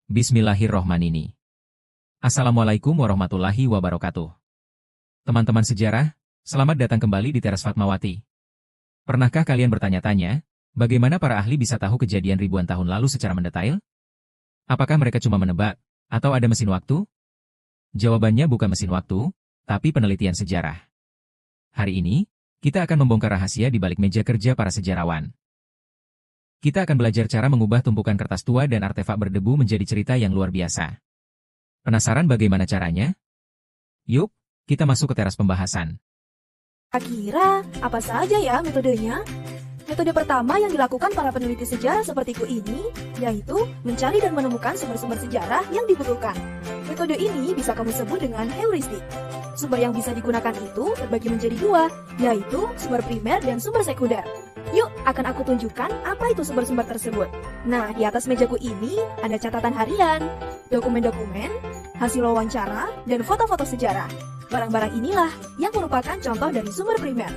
Bismillahirrohmanirrohim. Assalamualaikum warahmatullahi wabarakatuh. Teman-teman sejarah, selamat datang kembali di Teras Fatmawati. Pernahkah kalian bertanya-tanya, bagaimana para ahli bisa tahu kejadian ribuan tahun lalu secara mendetail? Apakah mereka cuma menebak, atau ada mesin waktu? Jawabannya bukan mesin waktu, tapi penelitian sejarah. Hari ini, kita akan membongkar rahasia di balik meja kerja para sejarawan. Kita akan belajar cara mengubah tumpukan kertas tua dan artefak berdebu menjadi cerita yang luar biasa. Penasaran bagaimana caranya? Yuk, kita masuk ke teras pembahasan. Kira-kira apa saja ya metodenya? Metode pertama yang dilakukan para peneliti sejarah sepertiku ini, yaitu mencari dan menemukan sumber-sumber sejarah yang dibutuhkan. Metode ini bisa kamu sebut dengan heuristik. Sumber yang bisa digunakan itu terbagi menjadi dua, yaitu sumber primer dan sumber sekunder. Yuk, akan aku tunjukkan apa itu sumber-sumber tersebut. Nah, di atas mejaku ini ada catatan harian, dokumen-dokumen, hasil wawancara, dan foto-foto sejarah. Barang-barang inilah yang merupakan contoh dari sumber primer,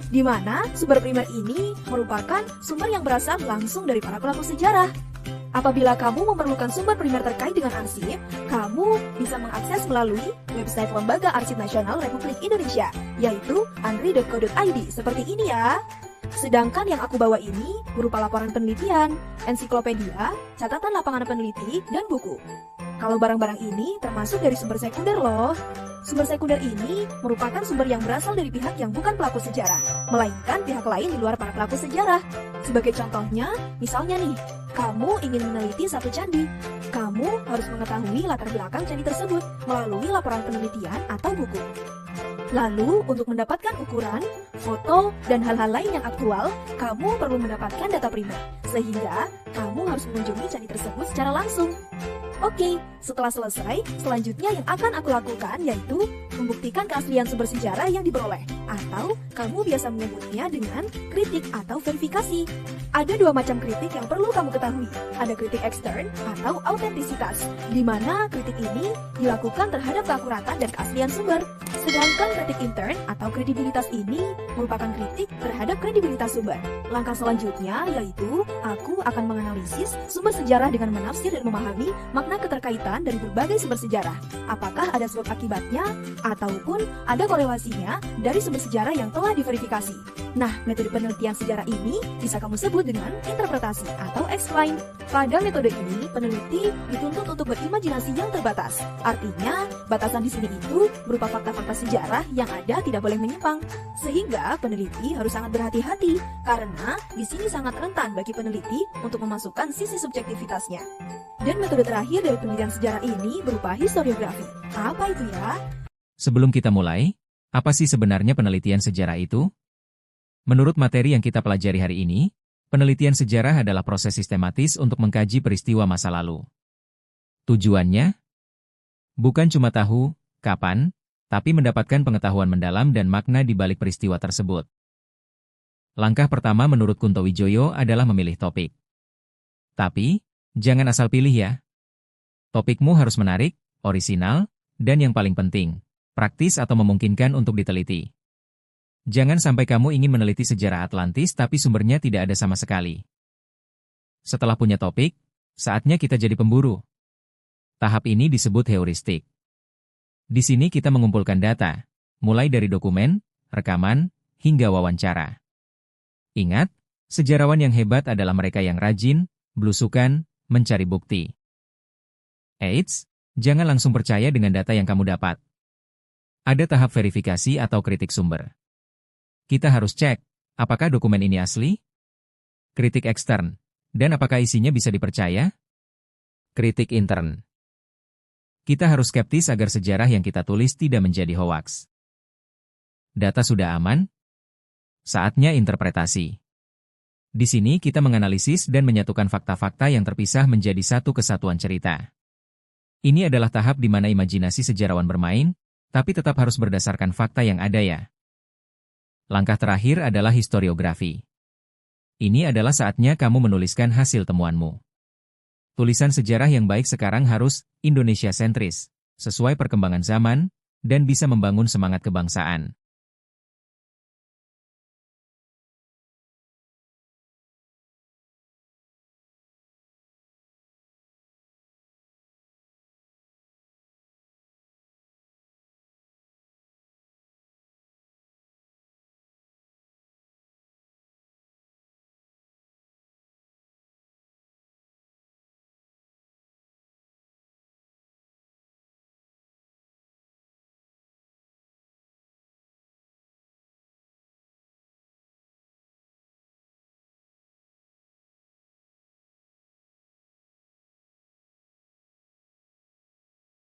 di mana sumber primer ini merupakan sumber yang berasal langsung dari para pelaku sejarah. Apabila kamu memerlukan sumber primer terkait dengan arsip, kamu bisa mengakses melalui website Lembaga Arsip Nasional Republik Indonesia, yaitu andri.co.id, seperti ini ya. Sedangkan yang aku bawa ini berupa laporan penelitian, ensiklopedia, catatan lapangan peneliti, dan buku. Kalau barang-barang ini termasuk dari sumber sekunder loh. Sumber sekunder ini merupakan sumber yang berasal dari pihak yang bukan pelaku sejarah, melainkan pihak lain di luar para pelaku sejarah. Sebagai contohnya, misalnya nih, kamu ingin meneliti satu candi. Kamu harus mengetahui latar belakang candi tersebut melalui laporan penelitian atau buku. Lalu, untuk mendapatkan ukuran, foto, dan hal-hal lain yang aktual, kamu perlu mendapatkan data primer, sehingga kamu harus mengunjungi candi tersebut secara langsung. Oke, setelah selesai, selanjutnya yang akan aku lakukan yaitu membuktikan keaslian sumber sejarah yang diperoleh, atau kamu biasa menyebutnya dengan kritik atau verifikasi. Ada dua macam kritik yang perlu kamu ketahui. Ada kritik ekstern atau autentisitas, di mana kritik ini dilakukan terhadap keakuratan dan keaslian sumber. Sedangkan kritik intern atau kredibilitas ini merupakan kritik terhadap kredibilitas sumber. Langkah selanjutnya yaitu aku akan menganalisis sumber sejarah dengan menafsir dan memahami makna keterkaitan dari berbagai sumber sejarah. Apakah ada sebab akibatnya ataupun ada korelasinya dari sumber sejarah yang telah diverifikasi. Nah, metode penelitian sejarah ini bisa kamu sebut dengan interpretasi atau explain. Pada metode ini, peneliti dituntut untuk berimajinasi yang terbatas. Artinya, batasan di sini itu berupa fakta-fakta sejarah yang ada tidak boleh menyimpang. Sehingga peneliti harus sangat berhati-hati karena di sini sangat rentan bagi peneliti untuk memasukkan sisi subjektivitasnya. Dan metode terakhir dari penelitian sejarah ini berupa historiografi. Apa itu ya? Sebelum kita mulai, apa sih sebenarnya penelitian sejarah itu? Menurut materi yang kita pelajari hari ini, penelitian sejarah adalah proses sistematis untuk mengkaji peristiwa masa lalu. Tujuannya? Bukan cuma tahu, kapan, tapi mendapatkan pengetahuan mendalam dan makna di balik peristiwa tersebut. Langkah pertama menurut Kunto Wijoyo adalah memilih topik. Tapi, jangan asal pilih ya. Topikmu harus menarik, orisinal, dan yang paling penting, praktis atau memungkinkan untuk diteliti. Jangan sampai kamu ingin meneliti sejarah Atlantis tapi sumbernya tidak ada sama sekali. Setelah punya topik, saatnya kita jadi pemburu. Tahap ini disebut heuristik. Di sini kita mengumpulkan data, mulai dari dokumen, rekaman, hingga wawancara. Ingat, sejarawan yang hebat adalah mereka yang rajin, belusukan, mencari bukti. Eits, jangan langsung percaya dengan data yang kamu dapat. Ada tahap verifikasi atau kritik sumber. Kita harus cek, apakah dokumen ini asli? Kritik ekstern. Dan apakah isinya bisa dipercaya? Kritik intern. Kita harus skeptis agar sejarah yang kita tulis tidak menjadi hoaks. Data sudah aman? Saatnya interpretasi. Di sini kita menganalisis dan menyatukan fakta-fakta yang terpisah menjadi satu kesatuan cerita. Ini adalah tahap di mana imajinasi sejarawan bermain, tapi tetap harus berdasarkan fakta yang ada ya. Langkah terakhir adalah historiografi. Ini adalah saatnya kamu menuliskan hasil temuanmu. Tulisan sejarah yang baik sekarang harus Indonesia-sentris, sesuai perkembangan zaman, dan bisa membangun semangat kebangsaan.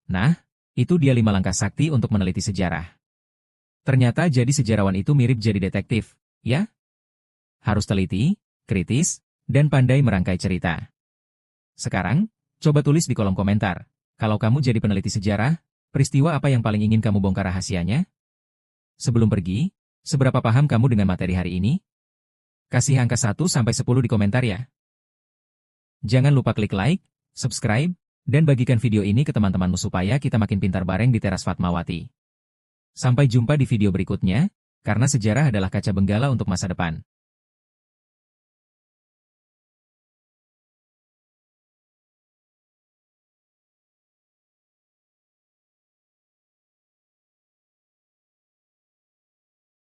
Nah, itu dia 5 langkah sakti untuk meneliti sejarah. Ternyata jadi sejarawan itu mirip jadi detektif, ya? Harus teliti, kritis, dan pandai merangkai cerita. Sekarang, coba tulis di kolom komentar. Kalau kamu jadi peneliti sejarah, peristiwa apa yang paling ingin kamu bongkar rahasianya? Sebelum pergi, seberapa paham kamu dengan materi hari ini? Kasih angka 1-10 di komentar ya. Jangan lupa klik like, subscribe, dan bagikan video ini ke teman-temanmu supaya kita makin pintar bareng di teras Fatmawati. Sampai jumpa di video berikutnya, karena sejarah adalah kaca benggala untuk masa depan.